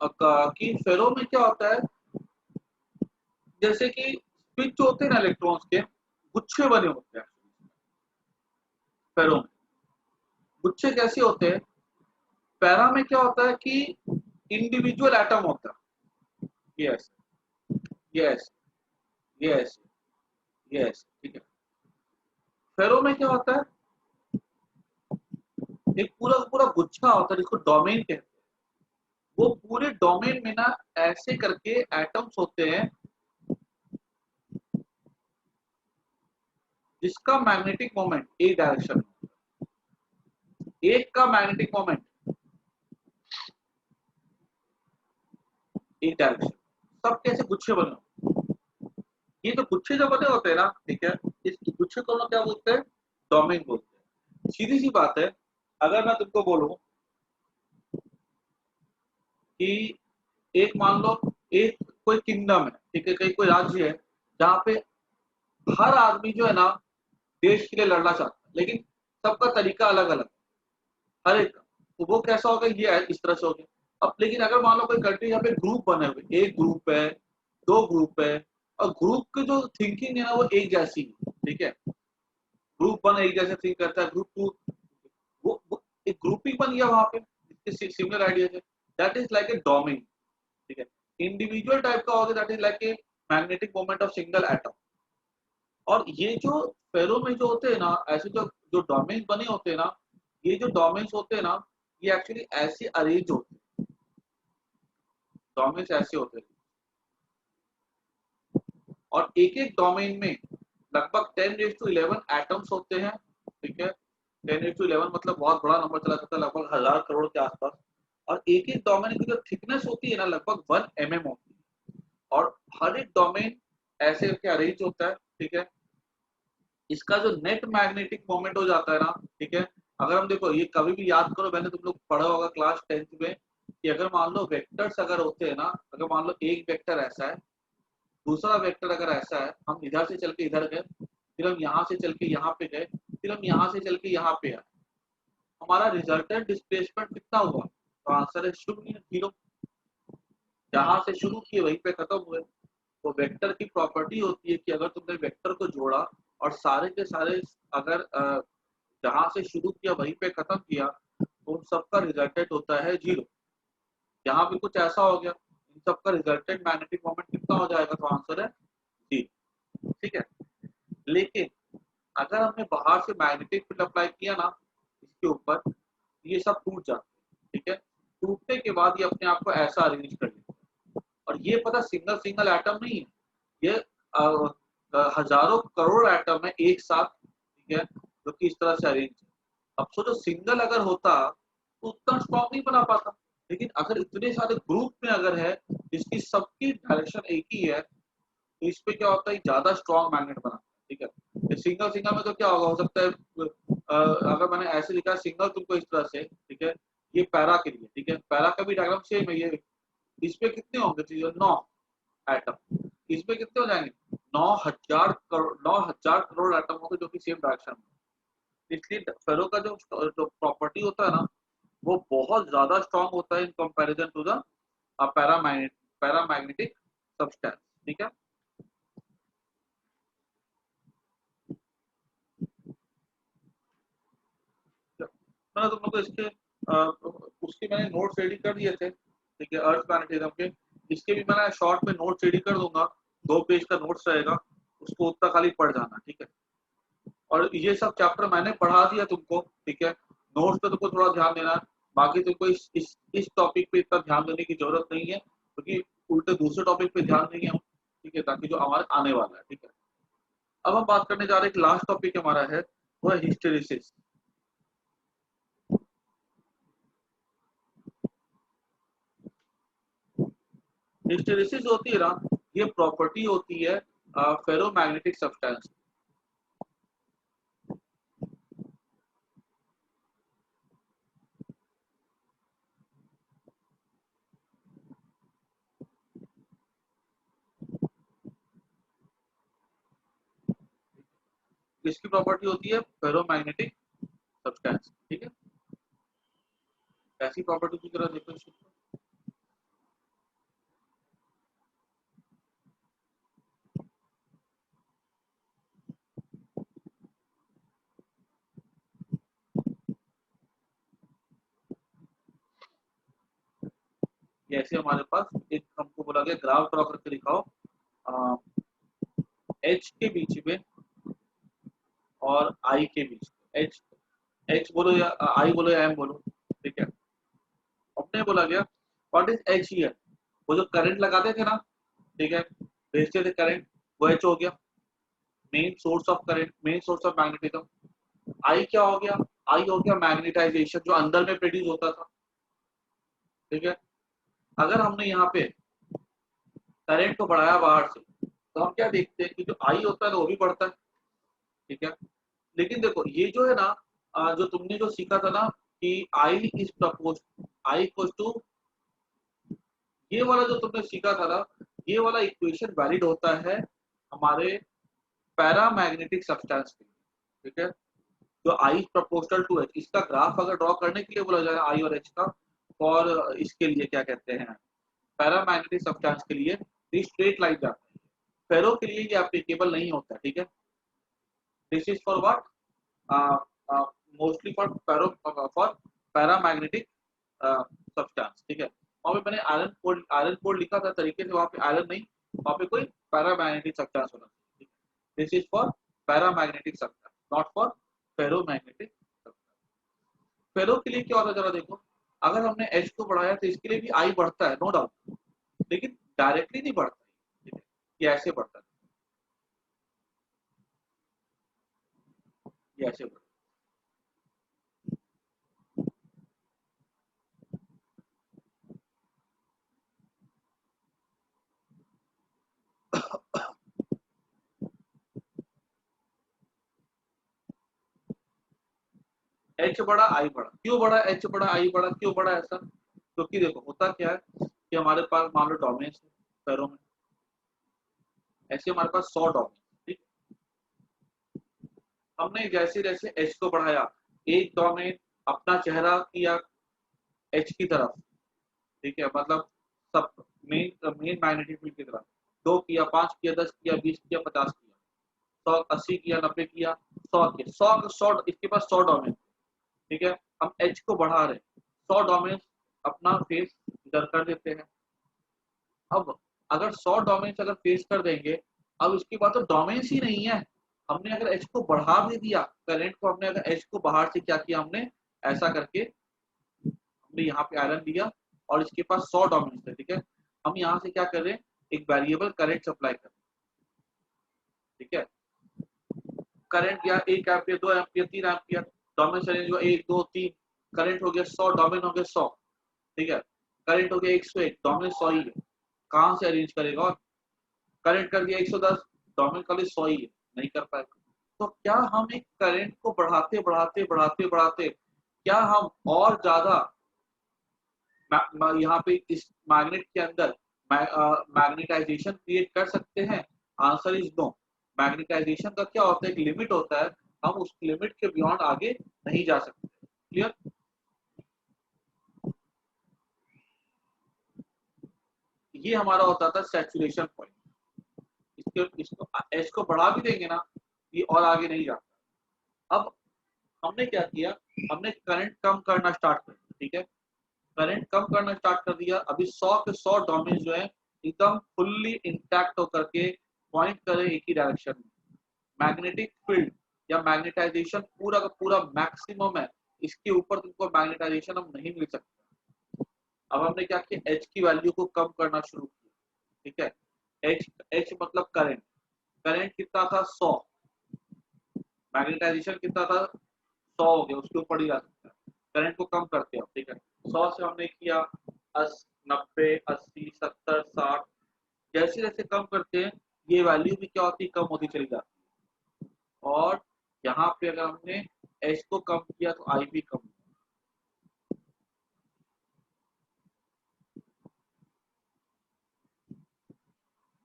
कि फेरो में क्या होता है, जैसे कि स्विच होते हैं ना इलेक्ट्रॉन्स के, गुच्छे बने होते हैं फेरो में। गुच्छे कैसे होते हैं? पैरा में क्या होता है कि इंडिविजुअल एटम होता है, यस यस यस यस, ठीक है। फेरो में क्या होता है, एक पूरा पूरा गुच्छा होता है जिसको डोमेन कहते हैं। वो पूरे डोमेन में ना ऐसे करके एटम्स होते हैं जिसका मैग्नेटिक मोमेंट एक डायरेक्शन में, एक का मैग्नेटिक मोमेंट एक डायरेक्शन। सब कैसे गुच्छे बने, ये तो गुच्छे जो बने होते हैं ना, ठीक है, इस गुच्छे को हम लोग क्या बोलते हैं, डोमेन बोलते हैं। सीधी सी बात है, अगर मैं तुमको बोलूं कि एक मान लो, एक कोई किंगडम है, ठीक है, कहीं कोई राज्य है जहाँ पे हर आदमी जो है ना देश के लिए लड़ना चाहता है, लेकिन सबका तरीका अलग अलग, हर एक, तो वो कैसा होगा, ये इस तरह से हो गया। अब लेकिन अगर मान लो कोई कंट्री यहाँ पे ग्रुप बने हुए, एक ग्रुप है, दो ग्रुप है, और ग्रुप की जो थिंकिंग है ना वो एक जैसी है, ठीक है, ग्रुप वन एक जैसे थिंक करता है, ग्रुप टू, वो एक ग्रुपिंग बन गया वहां पे सिमिलर आइडियाज है, that is like a domain, ठीक है। इंडिविजुअल टाइप का होगा, that is like a magnetic moment of single atom. और ये जो फेरो में जो होते हैं ना, ऐसे जो जो डोमेन बने होते हैं ना, ये जो डोमेन्स होते हैं ना, ये एक्चुअली ऐसे अरेंज होते हैं, डोमेन्स ऐसे होते हैं, और एक एक डोमेन में लगभग 10⁻11 एटम्स होते हैं, ठीक है। 10⁻11 मतलब बहुत बड़ा नंबर चला जाता है, लगभग 1000 करोड़ के आसपास। और एक एक डोमेन की जो थिकनेस होती है ना, लगभग 1 mm होती है। और हर एक डोमेन ऐसे करके अरेंज होता है, ठीक है। इसका जो नेट मैग्नेटिक मोमेंट हो जाता है ना, ठीक है, अगर हम देखो, ये कभी भी याद करो, मैंने तुम लोग पढ़ा होगा क्लास 10th में, कि अगर मान लो वेक्टर्स अगर होते हैं ना, अगर मान लो एक वेक्टर ऐसा है, दूसरा वेक्टर अगर ऐसा है, हम इधर से चल के इधर गए, फिर हम यहाँ से चल के यहाँ पे गए, फिर हम यहाँ से चल के यहाँ पे आए, हमारा रिजल्टेंट डिस्प्लेसमेंट कितना हुआ? तो आंसर है शून्य, जीरो। जहां से शुरू किए वहीं पे खत्म हुए। तो वेक्टर की प्रॉपर्टी होती है कि अगर तुमने वेक्टर को जोड़ा और सारे के सारे, अगर जहां से शुरू किया वहीं पे खत्म किया, तो उन सबका रिजल्टेंट होता है जीरो। यहाँ भी कुछ ऐसा हो गया, इन सबका रिजल्टेंट मैग्नेटिक मोमेंट कितना हो जाएगा? तो आंसर है जीरो, ठीक है। लेकिन अगर हमने बाहर से मैग्नेटिक फील्ड अप्लाई किया ना इसके ऊपर, ये सब टूट जाते हैं, ठीक है। टूटने के बाद ये अपने आप को ऐसा अरेंज कर लेते हैं। और ये पता सिंगल सिंगल एटम नहीं है, ये हजारों करोड़ एटम है एक साथ, ठीक है, जो कि इस तरह से अरेंज है। अब सोचो सिंगल अगर होता तो उतना स्ट्रॉन्ग नहीं बना पाता, लेकिन अगर इतने सारे ग्रुप में अगर है जिसकी सबकी डायरेक्शन एक ही है, तो इस पे क्या होता है, ज्यादा स्ट्रॉन्ग मैग्नेट बनाता है, ठीक है। सिंगल सिंगल में तो क्या होगा, हो सकता है अगर मैंने ऐसे लिखा सिंगल तुमको इस तरह से, ठीक है, ये पैरा के लिए, ठीक है, पैरा का भी डायग्राम सेम है, ये इस पे कितने होंगे, तो 9 एटम, इसमें कितने हो जाएंगे, 9,000 करोड़, 9,000 करोड़ एटम होंगे जो कि सेम डायरेक्शन में। इसलिए फेरो का जो प्रॉपर्टी होता है ना, वो बहुत ज्यादा स्ट्रॉन्ग होता है in comparison to the paramagnetic substance, ठीक है। मैंने तुम लोग को इसके उसके मैंने नोट्स रेडी कर दिए थे, ठीक है, अर्थ मैग्नेटिज्म के। इसके भी मैंने शॉर्ट में नोट्स रेडी कर दूंगा, 2 पेज का नोट्स रहेगा, उसको उतना खाली पढ़ जाना, ठीक है। और ये सब चैप्टर मैंने पढ़ा दिया तुमको, ठीक है। नोट्स पे तुमको थोड़ा ध्यान देना है, बाकी तुमको इस टॉपिक पे इतना ध्यान देने की जरूरत नहीं है, क्योंकि उल्टे दूसरे टॉपिक पे ध्यान देंगे हम, ठीक है, ताकि जो हमारे आने वाला है, ठीक है। अब हम बात करने जा रहे हैं, एक लास्ट टॉपिक हमारा है, वो है हिस्टेरिसिस। हिस्टेरिसिस होती है ना, ये प्रॉपर्टी होती है फेरोमैग्नेटिक सब्सटेंस। इसकी प्रॉपर्टी होती है फेरोमैग्नेटिक सब्सटेंस, ठीक है। ऐसी प्रॉपर्टी की तरह देखो इसको, ये ऐसे हमारे पास एक हमको बोला गया ग्राफ ड्रॉ करके दिखाओ एच के बीच में और आई के बीच में। एच एच बोलो या आई बोलो या एम बोलो, ठीक है। अपने बोला गया व्हाट इज एच हियर, वो जो करंट लगाते थे ना, ठीक है, भेजते थे करंट, वो एच हो गया, main source of current, main source of magnetism. I क्या हो गया, आई हो गया मैग्नेटाइजेशन जो अंदर में प्रोड्यूस होता था, ठीक है। अगर हमने यहाँ पे करंट को बढ़ाया बाहर से, तो हम क्या देखते हैं कि जो आई होता है ना वो भी बढ़ता है, ठीक है। लेकिन देखो ये जो है ना, जो तुमने जो सीखा था ना कि I is propose I equal to, ये वाला जो तुमने सीखा था ना, ये वाला इक्वेशन वैलिड होता है हमारे पैरामैग्नेटिक सब्सटेंस के लिए, ठीक है। जो आई प्रोपोर्शनल टू एच, इसका ग्राफ अगर ड्रॉ करने के लिए बोला जाए आई और एच का, और इसके लिए क्या कहते हैं पैरामैग्नेटिक सब्सटेंस के लिए स्ट्रेट लाइन जाता है। फेरो के लिए ये एप्लीकेबल नहीं होता, ठीक है। This is for what, mostly for paramagnetic substance, ठीक है। वहाँ पे मैंने आयरन कोड लिखा था तरीके से, वहाँ पे आयरन नहीं, वहाँ पे कोई पैरामैग्नेटिक सब्सटेंस होना चाहिए। This is for paramagnetic substance, not for ferromagnetic substance. Ferro के लिए क्या होता है जरा देखो, अगर हमने एच को बढ़ाया तो इसके लिए भी आई बढ़ता है, नो डाउट, लेकिन डायरेक्टली नहीं बढ़ता है, ठीक है, ये ऐसे बढ़ता है, ये ऐसे बढ़ता है। एच बढ़ा आई बढ़ा, क्यों बढ़ा एच बढ़ा आई बढ़ा, क्यों बढ़ा ऐसा, क्योंकि देखो होता क्या है कि हमारे पास मान लो डोमेन्स है पैरों में, ऐसे हमारे पास 100 डोमेन, ठीक। हमने जैसे जैसे एच को बढ़ाया, एक डोमेन अपना चेहरा किया एच की तरफ, ठीक है, मतलब सब मेन मेन मैग्नेटिक फील्ड की तरफ, 2 किया, 5 किया, 10 किया, 20 किया, 50 किया, 100, 80 किया, 90 किया, 100 किया, 100 इसके पास 100 डोमेन, ठीक है। हम एच को बढ़ा रहे, 100 डोमेन अपना फेस इधर कर देते हैं। अब अगर 100 डोमेन्स अगर फेस कर देंगे, अब इसके बाद तो डोमेन्स ही नहीं है, हमने अगर एच को बढ़ा भी दिया, करंट को हमने अगर एच को बाहर से क्या किया हमने, ऐसा करके हमने यहाँ पे आयरन दिया और इसके पास 100 डोमेन्स है, ठीक है। हम यहाँ से क्या कर रहे हैं, एक वेरिएबल करंट सप्लाई कर रहे हैं, ठीक है। करंट या 1 ampere, 2 ampere, 3 ampere, domain arrange हुआ 1 2 3, करंट हो गया 100, डोमेन हो गया 100, ठीक है। करंट हो गया 101, डोमेन 100 ही है, कहाँ से अरेंज करेगा, और करंट कर दिया 110, डोमेन खाली 100 ही है, नहीं कर पाएगा। तो क्या हम एक करंट को बढ़ाते बढ़ाते बढ़ाते बढ़ाते क्या हम और ज्यादा यहाँ पे इस मैग्नेट के अंदर मैग्नेटाइजेशन क्रिएट कर सकते हैं? Answer is no. मैग्नेटाइजेशन का क्या होता है, एक लिमिट होता है, हम उस लिमिट के बियॉन्ड आगे नहीं जा सकते, क्लियर। ये हमारा होता था सैचुरेशन पॉइंट, इसके इसको एच को बढ़ा भी देंगे ना, ये और आगे नहीं जाता। अब हमने क्या किया, हमने करंट कम करना स्टार्ट कर दिया, ठीक है। करंट कम करना स्टार्ट कर दिया, अभी 100 के 100 डोमेन जो है एकदम फुल्ली इंटैक्ट होकर के पॉइंट करे एक ही डायरेक्शन में। मैग्नेटिक फील्ड या मैग्नेटाइजेशन पूरा का पूरा मैक्सिमम है, इसके ऊपर तुमको मैग्नेटाइजेशन अब नहीं मिल सकता। अब हमने क्या किया, एच की वैल्यू को कम करना शुरू किया, ठीक है। एच एच मतलब करंट, करंट कितना था 100, मैग्नेटाइजेशन कितना था 100 हो गया, उसके ऊपर ही आ सकता है। करंट को कम करते हैं, ठीक है। 100 से हमने किया 90, 80, 70, 60, जैसे जैसे कम करते हैं ये वैल्यू भी क्या होती है, कम होती चली जाती है। और यहाँ पे अगर हमने एच को कम किया तो आई भी कम,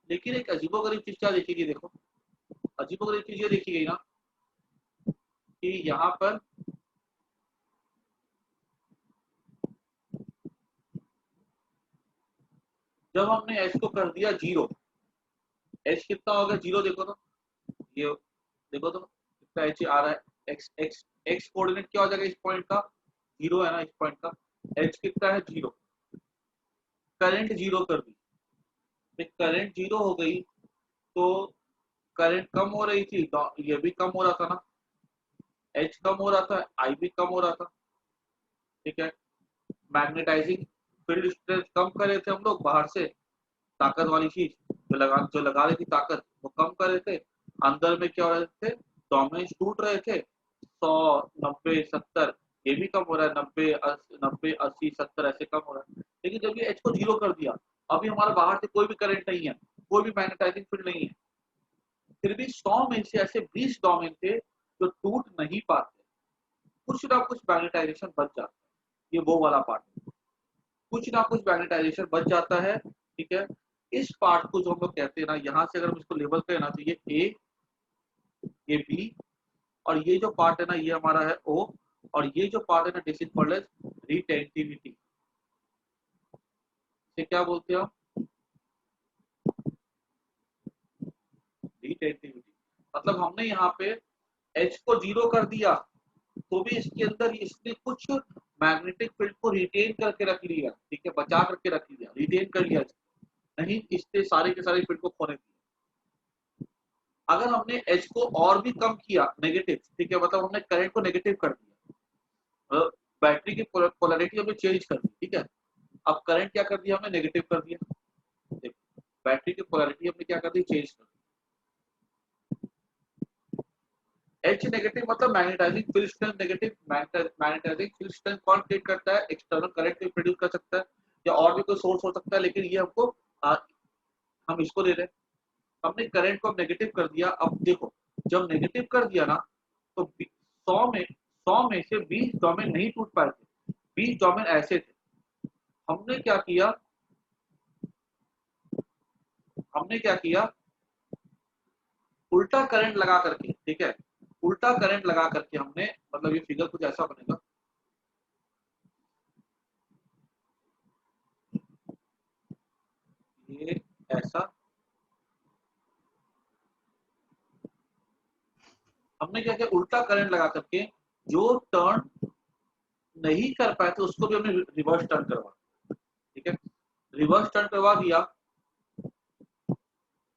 लेकिन एक अजीबोगरीब चीज क्या देखेगी, देखो अजीबोगरीब चीज ये देखी गई ना कि यहाँ पर जब हमने एच को कर दिया जीरो, एच कितना होगा जीरो, देखो तो ये देखो तो कितना एच आ रहा है, एक्स एक्स एक्स कोऑर्डिनेट क्या हो जाएगा इस पॉइंट का, जीरो है ना इस पॉइंट का, एच कितना है जीरो, करंट जीरो कर दी, करंट जीरो हो गई तो करंट कम हो रही थी तो ये भी कम हो रहा था ना, एच कम हो रहा था, आई भी कम हो रहा था। ठीक है, मैग्नेटाइजिंग फील्ड स्ट्रेंथ कम कर रहे थे हम लोग बाहर से, ताकत वाली चीज जो लगा रही थी ताकत वो कम कर रहे थे। अंदर में क्या हो रहे थे, डोमेन्स टूट रहे थे, 100 90 70, ये भी कम हो रहा है, 90 80 70 ऐसे कम हो रहा है। लेकिन जब ये एच को जीरो कर दिया, अभी हमारा बाहर से कोई भी करंट नहीं है, कोई भी मैग्नेटाइजिंग फील्ड नहीं है, फिर भी 100 में से ऐसे 20 डोमेन थे जो टूट नहीं पाते, कुछ ना कुछ मैग्नेटाइजेशन बच जाता है। ये वो वाला पार्ट है, कुछ ना कुछ मैग्नेटाइजेशन बच जाता है। ठीक है, इस पार्ट को जो हम लोग कहते हैं ना, यहाँ से अगर हम इसको लेबल करें ना तो ये ए, ये बी, और ये जो पार्ट है ना ये हमारा है ओ, और ये जो पार्ट है ना this is called as retentivity. इसे क्या बोलते हैं हम, रिटेंटिविटी। मतलब हमने यहाँ पे एच को जीरो कर दिया तो भी इसके अंदर इसने कुछ मैग्नेटिक फील्ड को रिटेन करके रख लिया। ठीक है, बचा करके रख लिया, रिटेन कर लिया, नहीं इससे सारे के सारे फील्ड को खोने दिया। अगर हमने एच को और भी कम किया नेगेटिव, ठीक है, मतलब हमने करंट को नेगेटिव कर दिया, बैटरी की पोलैरिटी हमने चेंज कर दी। ठीक है, अब करंट क्या कर दिया हमने, नेगेटिव कर दिया, बैटरी की पोलैरिटी हमने क्या कर दी, चेंज कर दी। एच नेगेटिव मतलब magnetising field strength negative, magnetising field strength कौन क्रिएट करता है, एक्सटर्नल करंट भी प्रोड्यूस कर सकता है या और भी कोई सोर्स हो सकता है, लेकिन ये हमको हम इसको ले रहे हैं। हमने करंट को नेगेटिव कर दिया। अब देखो, जब नेगेटिव कर दिया ना तो 100 में से 20 डोमेन नहीं टूट पाए थे, 20 डोमेन ऐसे थे। हमने क्या किया, हमने क्या किया, उल्टा करंट लगा करके, ठीक है, उल्टा करंट लगा करके हमने, मतलब ये फिगर कुछ ऐसा बनेगा, ये ऐसा, हमने क्या किया, उल्टा करंट लगा करके जो टर्न नहीं कर पाए थे उसको भी हमने रिवर्स टर्न करवा। ठीक है, रिवर्स टर्न करवा दिया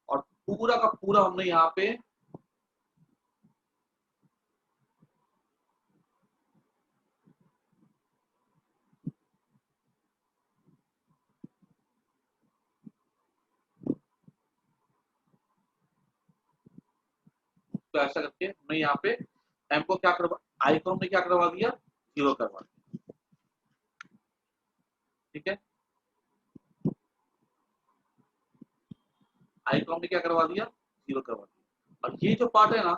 और पूरा का पूरा हमने यहाँ पे तो ऐसा करके हमने यहाँ पे एम को क्या करवा, आई को हमने क्या करवा दिया, जीरो करवा दिया। ठीक है, आई को हमने क्या करवा दिया, जीरो करवा दिया। और ये जो पार्ट है ना,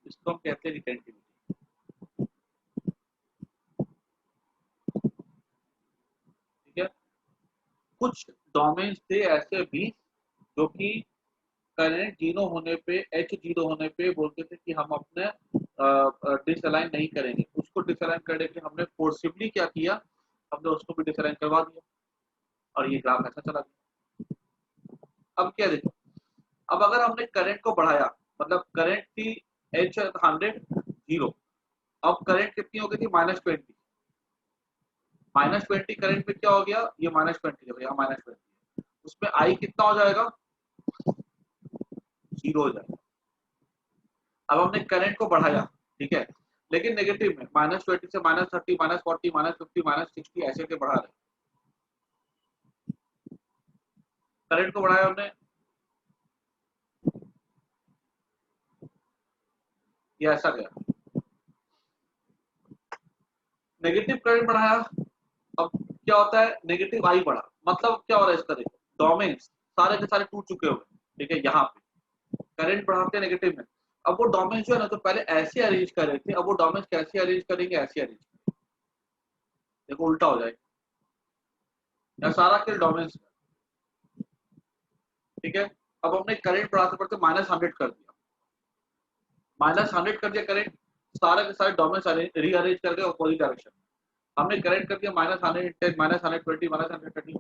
इसको हम कहते हैं रिटेंटिविटी। ठीक है, कुछ डोमेन्स थे ऐसे भी जो कि करंट जीरो होने पे, एच जीरो होने पे बोलते थे कि हम अपने डिसअलाइन नहीं करेंगे, उसको डिसअलाइन करने के हमने फोर्सिबली क्या किया, हमने उसको भी डिसअलाइन करवा दिया और ये ग्राफ ऐसा चला गया। अब क्या देखो, अब अगर हमने करंट को बढ़ाया, मतलब करंट थी एच 100 जीरो, अब करंट कितनी हो गई थी, -20, -20 करंट में क्या हो गया, ये -20 हो गया, -20, उसमें आई कितना हो जाएगा, जीरो हो जाएगा। अब हमने करंट को बढ़ाया, ठीक है, लेकिन नेगेटिव में, -20 से -30 -40 -50 -60 ऐसे के बढ़ा रहे, करंट को बढ़ाया हमने, ये ऐसा गया, नेगेटिव करंट बढ़ाया। अब क्या होता है, नेगेटिव आई बढ़ा, मतलब क्या हो रहा है इसका, देखो डोमेन्स सारे के सारे टूट चुके हुए, ठीक है, यहाँ पे करंट बढ़ाते हैं नेगेटिव में। अब वो डोमेन्स जो है ना, तो पहले ऐसे अरेंज कर रहे थे, अब वो डोमेन्स कैसे अरेंज करेंगे, ऐसे अरेंज, देखो उल्टा हो जाएगा, या सारा खेल डोमेन्स। ठीक है, अब हमने करंट बढ़ाते बढ़ते -100 कर दिया, -100 कर दिया करंट, सारे के सारे डोमेन्स रीअरेंज कर दिया अपोजिट डायरेक्शन में। हमने करंट कर दिया -110 -120 -130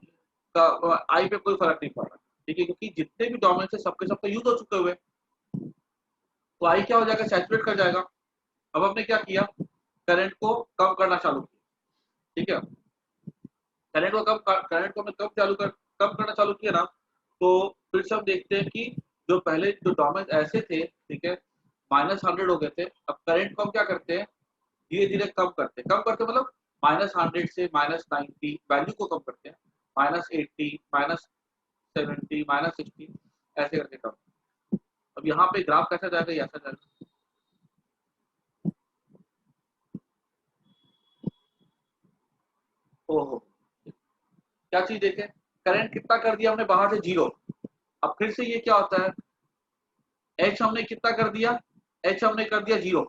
का, आई पे कोई फर्क नहीं पड़ रहा, ठीक है, क्योंकि जितने भी डोमेन है सबके सब तो यूज हो चुके हुए, तो आई क्या हो जाएगा, सैचुरेट कर जाएगा। अब हमने क्या किया, करंट को कम करना चालू किया, ठीक है, करंट को हमने कम करना चालू किया ना, तो फिर से हम देखते हैं कि जो पहले जो डोमेन ऐसे थे, ठीक है, -100 हो गए थे, अब करंट को हम क्या करते हैं, धीरे धीरे कम करते मतलब -100 से -90 वैल्यू को कम करते हैं, -80 -70 -60 ऐसे करके कम। अब यहाँ पे ग्राफ कैसा जाएगा, ये ऐसा जाएगा। ओहो, क्या चीज देखे, करंट कितना कर दिया हमने बाहर से 0। अब फिर से ये क्या होता है, एच हमने कितना कर दिया, एच हमने कर दिया 0।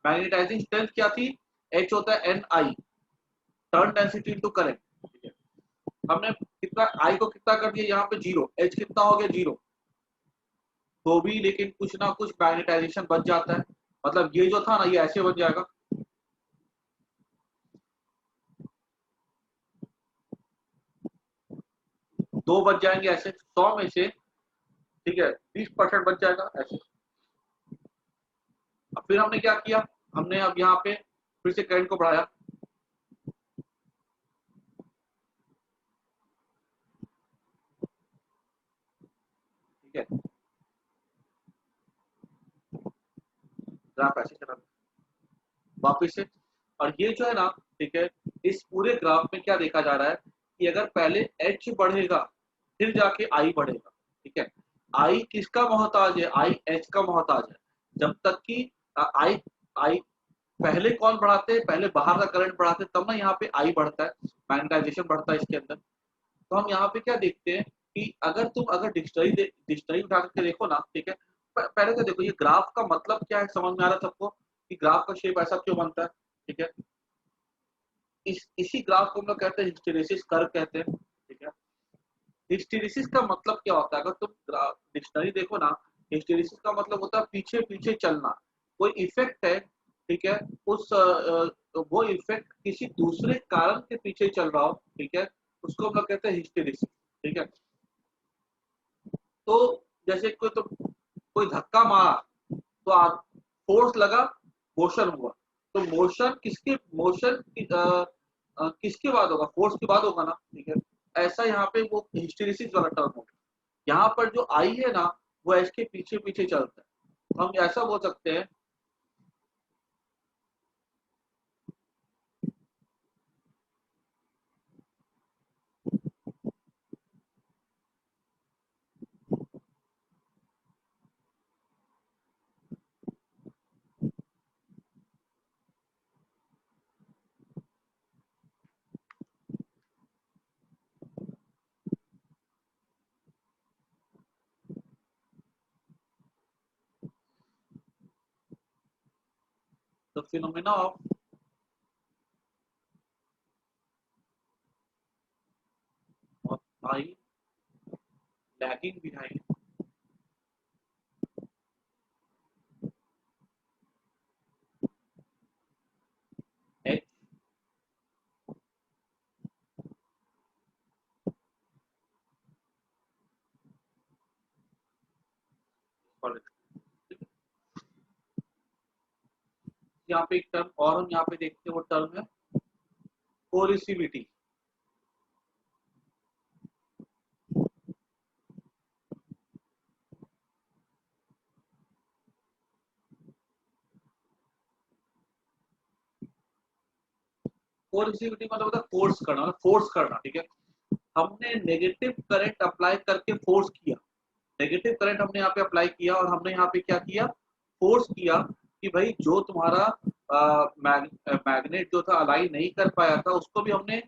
मैग्नेटाइजिंग स्ट्रेंथ क्या थी, एच होता है एन आई, टर्न डेंसिटी इनटू करंट, ठीक है। हमने कितना आई को कितना कर दिया यहाँ पे 0, एच कितना हो गया 0, तो भी लेकिन कुछ ना कुछ मैग्नेटाइजेशन बच जाता है, मतलब ये जो था ना ये ऐसे बन जाएगा, दो बच जाएंगे ऐसे 100 में से, ठीक है, 20% बच जाएगा ऐसे। अब फिर हमने क्या किया, हमने अब यहाँ पे फिर से करंट को बढ़ाया, ठीक है, ग्राफ ऐसे चला वापिस से। और ये जो है ना, ठीक है, इस पूरे ग्राफ में क्या देखा जा रहा है कि अगर पहले एच बढ़ेगा फिर जाके आई बढ़ेगा, ठीक है, आई किसका मोहताज है, आई एच का मोहताज है। जब तक कि आई आई पहले कौन बढ़ाते हैं, पहले बाहर का करंट बढ़ाते हैं, तब ना यहाँ पे आई बढ़ता है, मैग्नेटाइजेशन बढ़ता है इसके अंदर। तो हम यहाँ पे क्या देखते हैं कि अगर तुम अगर डिक्शनरी उठा करके देखो ना, ठीक है, पहले तो देखो ये ग्राफ का मतलब क्या है, समझ में आ रहा है सबको कि ग्राफ का शेप ऐसा क्यों बनता है, ठीक है। इसी ग्राफ को हम लोग कहते हैं हिस्टेरेसिस कर्व कहते हैं, ठीक है। हिस्टेरेसिस का मतलब क्या होता है, अगर तुम डिक्शनरी देखो ना, हिस्टेरेसिस का मतलब होता है पीछे पीछे चलना, कोई इफेक्ट है, ठीक है, उस वो इफेक्ट किसी दूसरे कारण के पीछे चल रहा हो, ठीक है, उसको हम लोग कहते हैं हिस्टेरेसिस, ठीक है। तो जैसे कोई धक्का मारा, तो फोर्स लगा, मोशन हुआ, तो मोशन किसके बाद होगा, फोर्स के बाद होगा ना, ठीक है। ऐसा यहाँ पे वो हिस्टेरिसिस वाला टर्म होगा, यहाँ पर जो आई है ना वो एच के पीछे पीछे चलता है, तो हम ऐसा बोल सकते हैं। The phenomena of I lagging behind H यहाँ पे एक टर्म और हम यहाँ पे देखते हैं, वो टर्म है कोरिसिविटी। कोरिसिविटी मतलब होता है फोर्स करना, मतलब फोर्स करना, ठीक है। हमने नेगेटिव करंट अप्लाई करके फोर्स किया, नेगेटिव करंट हमने यहाँ पे अप्लाई किया और हमने यहाँ पे क्या किया, फोर्स किया कि भाई जो तुम्हारा मैग्नेट जो था अलाइन नहीं कर पाया था उसको भी हमने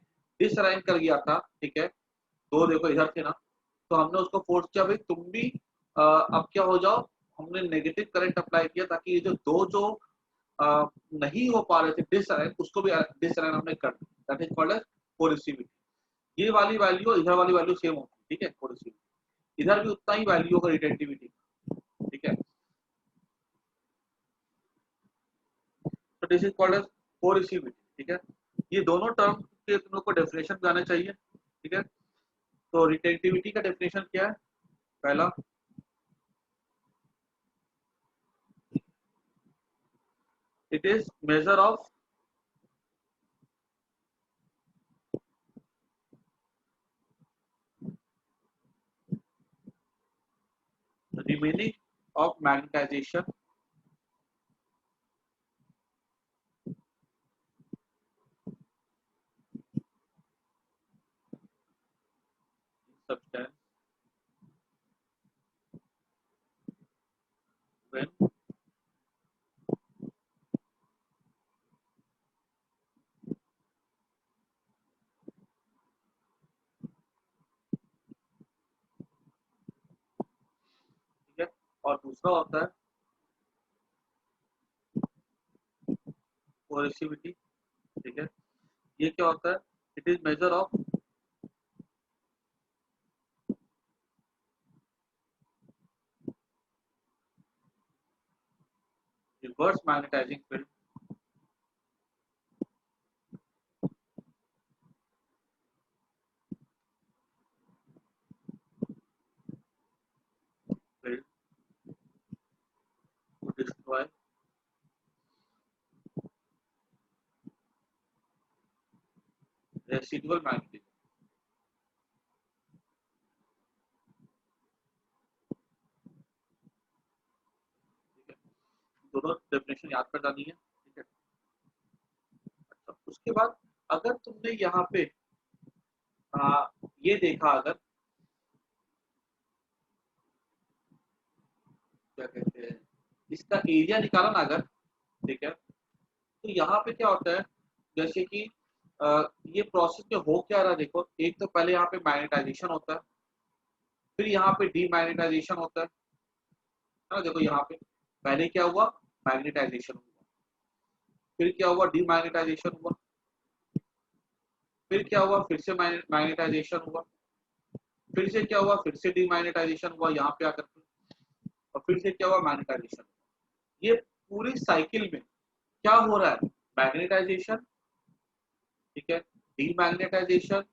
डिसअलाइन कर दिया था, ठीक है। दो देखो इधर थे ना, तो हमने उसको फोर्स किया भाई तुम भी अब क्या हो जाओ, हमने नेगेटिव करंट अप्लाई किया ताकि ये जो दो जो नहीं हो पा रहे थे डिसअलाइन, उसको भी डिसअलाइन हमने कर दिया, दैट इज कॉल्ड एज कोरिसिविटी। ये वाली वैल्यू और इधर वाली वैल्यू सेम होती है, ठीक है, कोरिसिविटी, इधर भी उतना ही वैल्यू होगा रिटेंटिविटी, ठीक है। तो दिस इज कॉल्ड एज कोरिसिविटी, ठीक है। ये दोनों टर्म के तुम लोग को डेफिनेशन भी आना चाहिए, ठीक है। तो रिटेंटिविटी का डेफिनेशन क्या है, पहला it is measure of remaining of magnetization substance when ठीक है। और दूसरा होता है कोरेसिविटी, ठीक है। ये क्या होता है? It is measure of reverse magnetising field, field to destroy residual magnetism, ठीक है। दोनों डेफिनेशन याद कर जानी है, ठीक है। अच्छा, उसके बाद अगर तुमने यहाँ पे ये देखा, अगर क्या कहते हैं, इसका एरिया निकाला ना अगर, ठीक है, तो यहाँ पे क्या होता है, जैसे कि ये प्रोसेस में हो क्या रहा है, देखो। एक तो पहले यहाँ पे मैग्नेटाइजेशन होता है, फिर यहाँ पे डीमैग्नेटाइजेशन होता है ना। देखो यहाँ पे पहले क्या हुआ, मैग्नेटाइजेशन हुआ, फिर क्या हुआ, डीमैग्नेटाइजेशन हुआ, फिर क्या हुआ, फिर से मैग्नेटाइजेशन हुआ, फिर से क्या हुआ, फिर से डीमैग्नेटाइजेशन हुआ यहाँ पे आकर के, और फिर से क्या हुआ, मैग्नेटाइजेशन। ये पूरी साइकिल में क्या हो रहा है, मैग्नेटाइजेशन, ठीक है, डीमैग्नेटाइजेशन,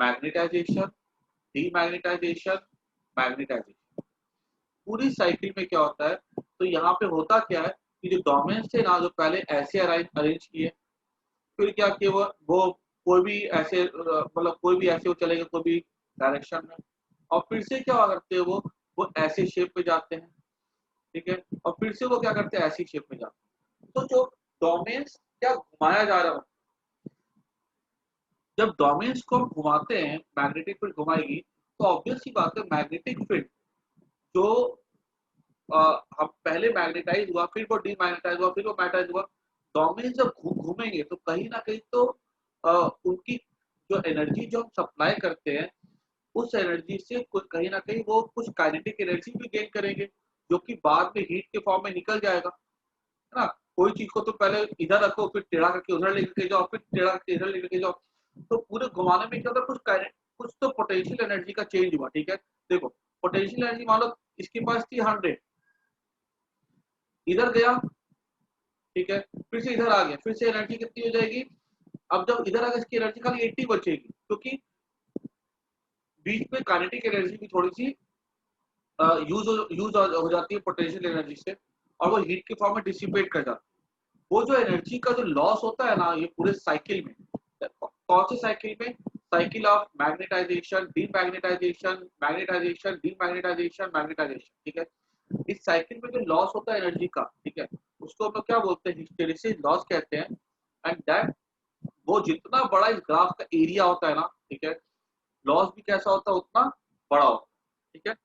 मैग्नेटाइजेशन, डीमैग्नेटाइजेशन, मैग्नेटाइजेशन। पूरी साइकिल में क्या होता है, तो यहाँ पे होता क्या है कि जो डोमेन्स थे ना, जो पहले ऐसे अरेंज किए, फिर क्या किए, वो कोई भी ऐसे मतलब कोई भी ऐसे वो चलेगा कोई भी डायरेक्शन में, और फिर से क्या करते हैं, वो ऐसे शेप में जाते हैं, ठीक है, और फिर से वो क्या करते हैं, ऐसी शेप में जाते हैं। तो जो डोमेन्स क्या घुमाया जा रहा है, जब डोमेन्स को हम घुमाते हैं, मैग्नेटिक फील्ड घुमाएगी, तो ऑब्वियस सी बात है, मैग्नेटिक फील्ड जो हम पहले मैग्नेटाइज हुआ, फिर वो डीमैग्नेटाइज हुआ, फिर वो मैग्नेटाइज हुआ, डोमेन्स जब घूमेंगे तो कहीं ना कहीं तो उनकी जो एनर्जी जो हम सप्लाई करते हैं, उस एनर्जी से कहीं ना कहीं वो कुछ काइनेटिक एनर्जी भी गेन करेंगे, जो कि बाद में हीट के फॉर्म में निकल जाएगा, है ना। कोई चीज को तो पहले इधर रखो, फिर टेढ़ा करके उधर लेके जाओ, फिर टेढ़ा करके इधर लेके जाओ, तो पूरे घुमाने में क्या होता है, कुछ तो पोटेंशियल एनर्जी का चेंज हुआ, ठीक है। देखो, पोटेंशियल एनर्जी मान लो इसके पास थी 100, इधर गया, ठीक है, फिर से इधर आ गया, फिर से एनर्जी कितनी हो जाएगी, अब जब इधर आ गया इसकी एनर्जी खाली 80 बचेगी, क्योंकि बीच में काइनेटिक एनर्जी भी थोड़ी सी यूज हो जाती है पोटेंशियल एनर्जी से, और वो हीट के फॉर्म में डिसिपेट कर जाती है। वो जो एनर्जी का जो लॉस होता है ना, ये पूरे साइकिल में, कौन से साइकिल में, cycle of magnetisation, demagnetisation, magnetisation, demagnetisation, magnetisation, ठीक है। इस साइकिल में जो लॉस होता है एनर्जी का, ठीक है, उसको हम लोग क्या बोलते हैं, हिस्टेरिसिस लॉस कहते हैं। एंड दैट, वो जितना बड़ा इस ग्राफ का एरिया होता है ना, ठीक है, लॉस भी कैसा होता है, उतना बड़ा होता है, ठीक है।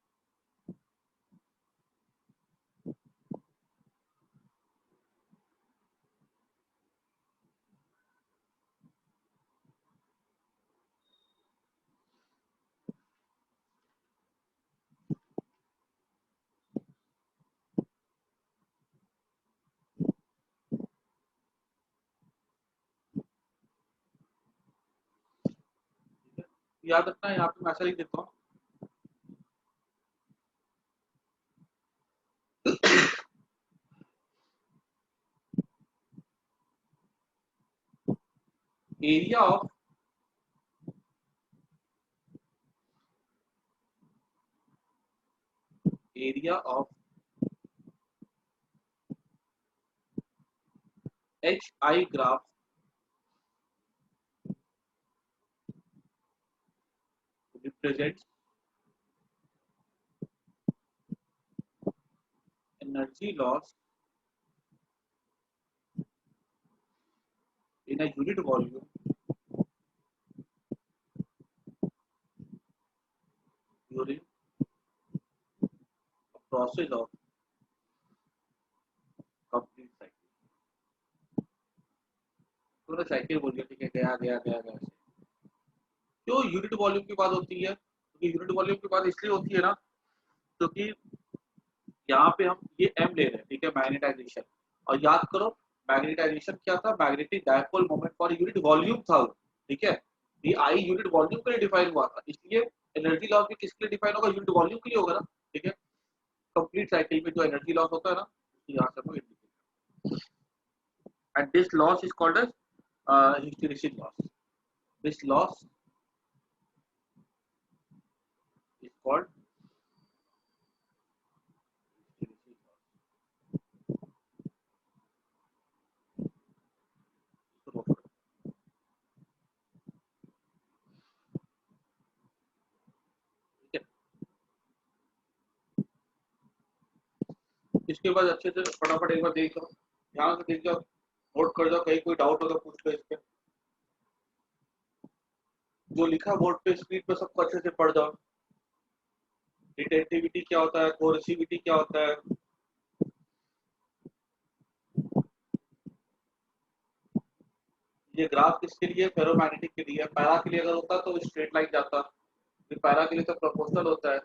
याद रखना, यहाँ पे मैं ऐसा लिख देता हूँ, area of area of HI graph represents energy loss in a unit volume during a process of complete cycle. तो साइकिल बोल दिया, ठीक है, गया गया गया गया। क्यों यूनिट वॉल्यूम की बात होती है? क्योंकि यूनिट वॉल्यूम की बात इसलिए होती है ना, क्योंकि यहाँ पे हम ये m ले रहे हैं, ठीक है, मैग्नेटाइजेशन। और याद करो मैग्नेटाइजेशन क्या था? Magnetic dipole moment for unit volume था, ठीक है। ये आई यूनिट वॉल्यूम के लिए डिफाइन हुआ था, इसलिए एनर्जी लॉस भी किसके लिए डिफाइन होगा? यूनिट वॉल्यूम के लिए होगा ना, ठीक है। कंप्लीट साइकिल में जो एनर्जी लॉस होता है ना, यहाँ से हम indicate, and this loss is called as hysteresis loss. This loss is called इसके बाद अच्छे से फटाफट एक बार देख लो, ध्यान से देख जाओ, नोट कर जाओ, कहीं कोई डाउट होगा पूछ लो। इसके जो लिखा बोर्ड पे स्क्रीन पे सबको अच्छे से पढ़ जाओ। रिटेंटिविटी क्या होता है, कोरेसिविटी क्या होता है, ये ग्राफ किसके लिए? फेरोमैग्नेटिक के लिए। पैरा के लिए अगर होता तो स्ट्रेट लाइन जाता, फिर पैरा के लिए तो प्रोपोर्शनल होता है।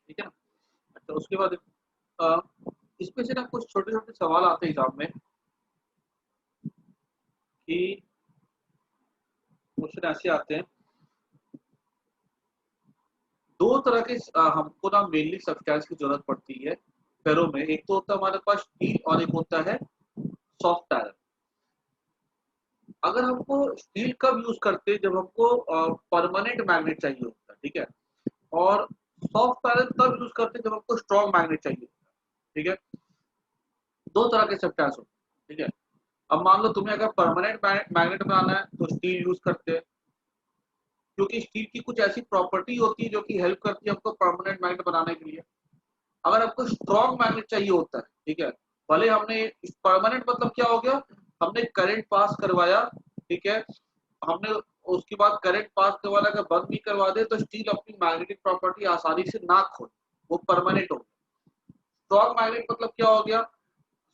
ठीक है ना? अच्छा, उसके बाद इसमें से ना कुछ छोटे छोटे सवाल आते हैं एग्जाम में कि क्वेश्चन ऐसे आते हैं, दो तरह के हमको ना मेनली सब्सटेंस की जरूरत पड़ती है फेरो में। एक तो होता है हमारे पास स्टील और एक होता है सॉफ्ट आयरन। अगर हमको स्टील कब यूज करते हैं? जब हमको परमानेंट मैग्नेट चाहिए होता है, ठीक है। और सॉफ्ट आयरन तब यूज करते हैं जब हमको स्ट्रॉन्ग मैग्नेट चाहिए होता है, ठीक है। दो तरह के सब्सटेंस होते हैं, ठीक है। अब मान लो तुम्हें अगर परमानेंट मैग्नेट बनाना है तो स्टील यूज करते हैं, क्योंकि स्टील की कुछ ऐसी प्रॉपर्टी होती है जो कि हेल्प करती है हमको परमानेंट मैग्नेट बनाने के लिए। अगर आपको स्ट्रॉन्ग मैग्नेट चाहिए होता है, ठीक है, भले हमने परमानेंट मतलब क्या हो गया, हमने करंट पास करवाया, ठीक है, हमने उसके बाद करंट पास करवाना अगर बंद भी करवा दे तो स्टील अपनी मैग्नेटिक प्रॉपर्टी आसानी से ना खोए, वो परमानेंट हो गया। स्ट्रॉन्ग मैग्नेट मतलब क्या हो गया?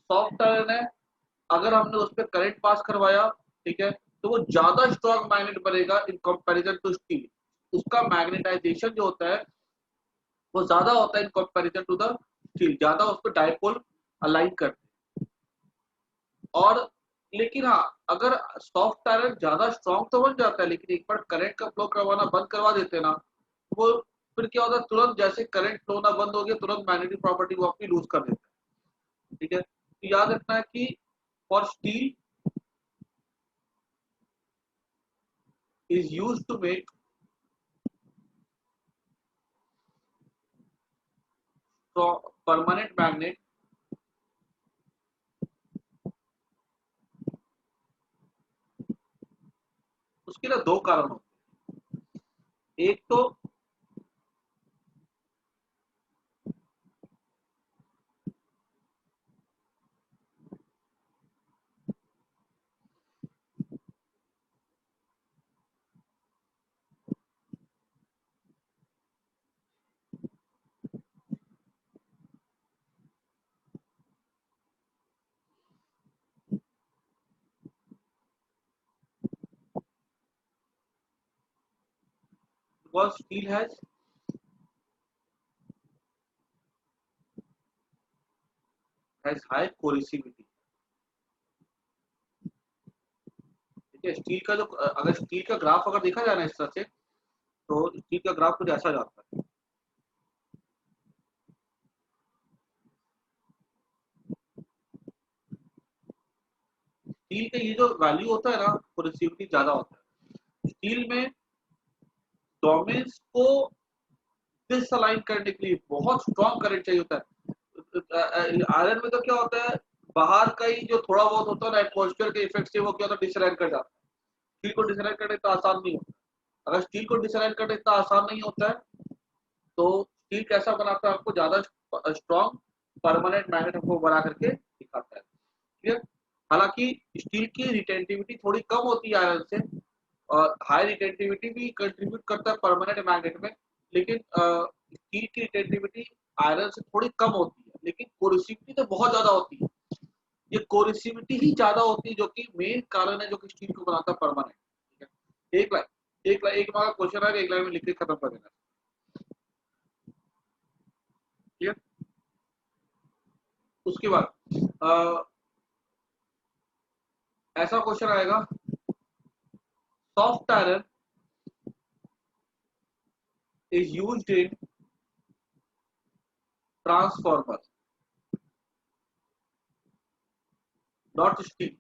सॉफ्ट आयरन है, अगर हमने उस पर करंट पास करवाया, ठीक है, तो वो ज्यादा स्ट्रॉन्ग मैग्नेट बनेगा इन कंपैरिजन टू स्टील। उसका मैग्नेटाइजेशन जो होता है वो ज्यादा होता है in comparison to the steel, ज्यादा उस पर डायपोल अलाइन करते हैं। और लेकिन हाँ, अगर सॉफ्ट आयरन ज्यादा स्ट्रॉन्ग तो बन जाता है, लेकिन एक बार करंट का फ्लो करवाना बंद करवा देते ना, वो फिर क्या होता है, तुरंत जैसे करंट फ्लो ना बंद हो गया तुरंत मैग्नेटिक प्रॉपर्टी वो अपनी लूज कर देता है, ठीक है। तो याद रखना है कि for steel is used to make permanent magnet। उसके लिए दो कारण होते हैं। एक तो बिकॉज स्टील हैज हाई कोरिसिविटी। ठीक है, स्टील का जो अगर स्टील का ग्राफ अगर देखा जाए ना इस तरह से, तो स्टील का ग्राफ कुछ ऐसा जाता है। स्टील का ये जो वैल्यू होता है ना, कोरिसिविटी ज्यादा होता है स्टील में। डोमेन्स को डिसअलाइन करने के लिए बहुत स्ट्रॉन्ग करंट चाहिए होता है। आयरन में तो क्या होता है, बाहर का ही जो थोड़ा बहुत होता है ना एटमॉस्फेयर के इफेक्ट से वो क्या होता है, डिसअलाइन कर जाता है। स्टील को डिसअलाइन करना इतना आसान नहीं होता। अगर स्टील को डिसअलाइन करना इतना आसान नहीं होता है, तो स्टील कैसा बनाता है, आपको ज्यादा स्ट्रॉन्ग परमानेंट मैग्नेट हमको बना करके दिखाता है। ठीक है, हालांकि स्टील की रिटेंटिविटी थोड़ी कम होती है आयरन से, और हाई रिटेंटिविटी भी कंट्रीब्यूट करता है परमानेंट मैग्नेट में, लेकिन स्टील की रिटेंटिविटी आयरन से थोड़ी कम होती है, लेकिन कोरिसिविटी तो बहुत ज्यादा होती है। ये कोरिसिविटी ही ज्यादा होती है जो कि मेन कारण है जो कि स्टील को बनाता है परमानेंट। ठीक है, एक मार्क क्वेश्चन है, एक लाइन में लिख के खत्म कर देना। ठीक है, उसके बाद ऐसा क्वेश्चन आएगा, soft iron is used in transformer not steel.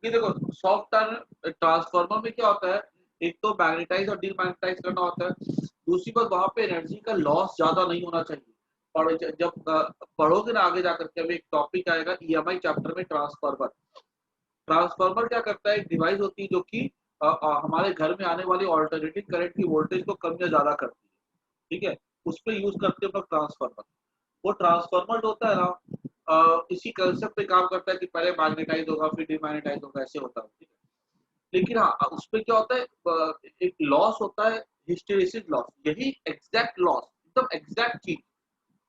ये देखो, सॉफ्ट आयरन ट्रांसफार्मर में क्या होता है, एक तो मैग्नेटाइज और डीमैग्नेटाइज करना होता है। दूसरी बात, वहां पे एनर्जी का लॉस ज्यादा नहीं होना चाहिए। और जब पढ़ोगे ना आगे जाकर के, अभी एक टॉपिक आएगा ईएमआई चैप्टर में, ट्रांसफार्मर। ट्रांसफार्मर क्या करता है, एक डिवाइस होती है जो कि हमारे घर में आने वाली ऑल्टरनेटिव करंट की वोल्टेज को कम या ज्यादा करती है। ठीक है, उस पर यूज करते हैं ट्रांसफार्मर। वो ट्रांसफार्मर जो होता है ना, इसी कंसेप्ट पे काम करता है कि पहले मैग्नेटाइज होगा फिर डिमैग्नेटाइज होगा, ऐसे होता है। ठीक है, लेकिन हाँ उसपे क्या होता है, एक लॉस होता है, हिस्टेरिसिस लॉस। यही एग्जैक्ट लॉस, एकदम एग्जैक्ट चीज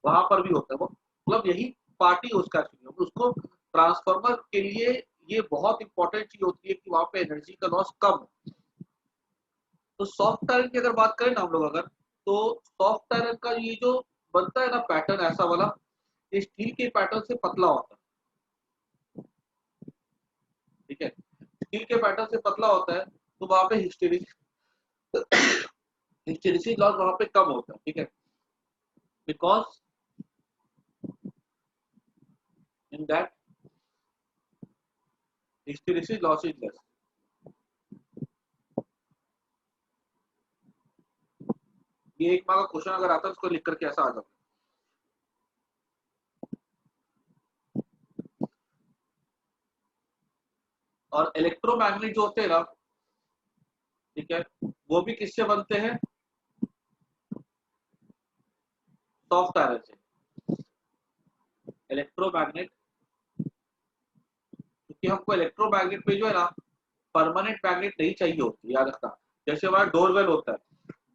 वहां पर भी होता है। वो मतलब यही पार्टी उसका उसको ट्रांसफार्मर के लिए ये बहुत इंपॉर्टेंट चीज होती है कि वहां पे एनर्जी का लॉस कम हो। तो सॉफ्ट आयरन की अगर बात करें ना हम लोग अगर, तो सॉफ्ट आयरन का ये जो बनता है ना पैटर्न ऐसा वाला, ये स्टील के पैटर्न से पतला होता है। ठीक है, स्टील के पैटर्न से पतला होता है, तो वहां पे हिस्टेरिसिस लॉस वहां पे कम होता है। ठीक है, because in that hysteresis loss is less. ये एक मार्क का क्वेश्चन अगर आता है उसको लिख करके ऐसा आ जाता है। और इलेक्ट्रोमैग्नेट जो होते हैं ना, ठीक है, वो भी किससे बनते हैं, सॉफ्ट आयरन से। इलेक्ट्रोमैग्नेट, क्योंकि हमको इलेक्ट्रोमैग्नेट पे जो है ना परमानेंट मैग्नेट नहीं चाहिए होती, याद रखना। जैसे हमारा डोरबेल होता है,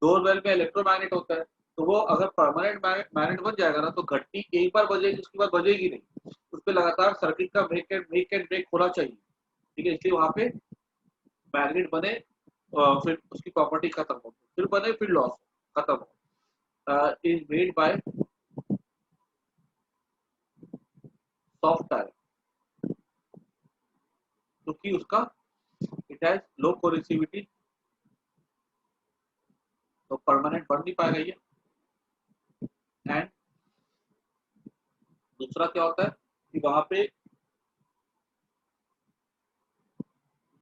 डोरबेल में इलेक्ट्रोमैग्नेट होता है, तो वो अगर परमानेंट मैग्नेट बन जाएगा ना, तो घंटी एक बार बजेगी, उसके बाद बजेगी नहीं। उस पर लगातार सर्किट का ब्रेक होना चाहिए। ठीक है, इसलिए वहां पे मैग्नेट बने, फिर उसकी प्रॉपर्टी खत्म हो, फिर बने, फिर लॉस खत्म हो, is made by soft iron, क्योंकि उसका इट हैज लो कोरिसिविटी, तो परमानेंट बन नहीं पाएगा ये। एंड दूसरा क्या होता है कि वहां पे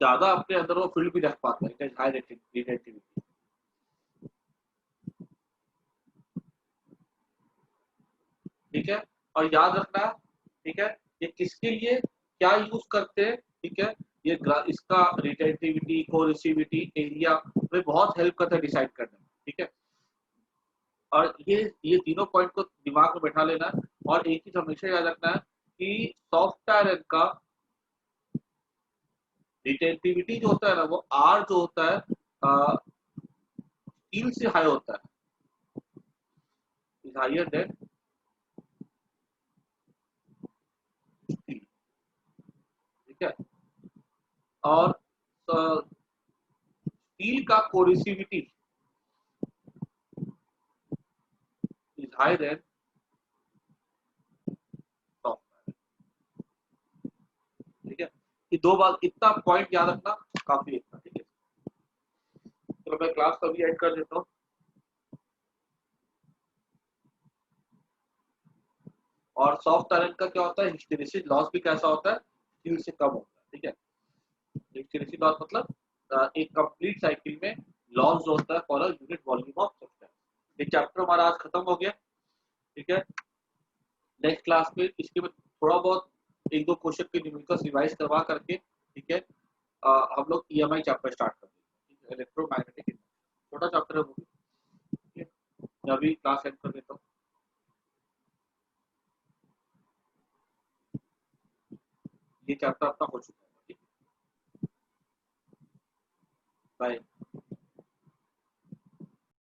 ज्यादा अपने अंदर वो फील्ड भी रख पाता है, इट हैज हाई रिटेंटिविटी। ठीक है, और याद रखना, ठीक है, ये किसके लिए क्या यूज करते हैं। ठीक है, ये इसका रिटेंटिविटी, कोरिसिविटी, एरिया में बहुत हेल्प करता है डिसाइड करने में। ठीक है, और ये तीनों पॉइंट को दिमाग में बैठा लेना है। और एक चीज हमेशा याद रखना है कि सॉफ्ट आयरन का रिटेंटिविटी जो होता है ना, वो आर जो होता है स्टील से हाई होता है, इज हायर देन स्टील। ठीक है, और स्टील का कोरिसिविटी high than soft iron. ठीक है, ये दो बात, इतना पॉइंट याद रखना काफी है। ठीक है, तो मैं क्लास को भी एंड कर देता हूँ। और सॉफ्ट आयरन का क्या होता है, हिस्टेरेसिस लॉस भी कैसा होता है, स्टील से कम होता है। ठीक है, हिस्टेरेसिस लॉस मतलब एक कंप्लीट साइकिल में लॉस जो होता है for a unit volume of substance. ये चैप्टर हमारा आज खत्म हो गया। ठीक है, नेक्स्ट क्लास में इसके में थोड़ा बहुत एक दो क्वेश्चन के न्यूमेरिकल्स रिवाइज करवा करके, ठीक है, हम लोग ईएमआई चैप्टर स्टार्ट कर देंगे। इलेक्ट्रोमैग्नेटिक, छोटा चैप्टर है वो भी। ठीक है, मैं अभी क्लास एंड कर देता हूँ। ये चैप्टर अपना हो चुका है। बाय।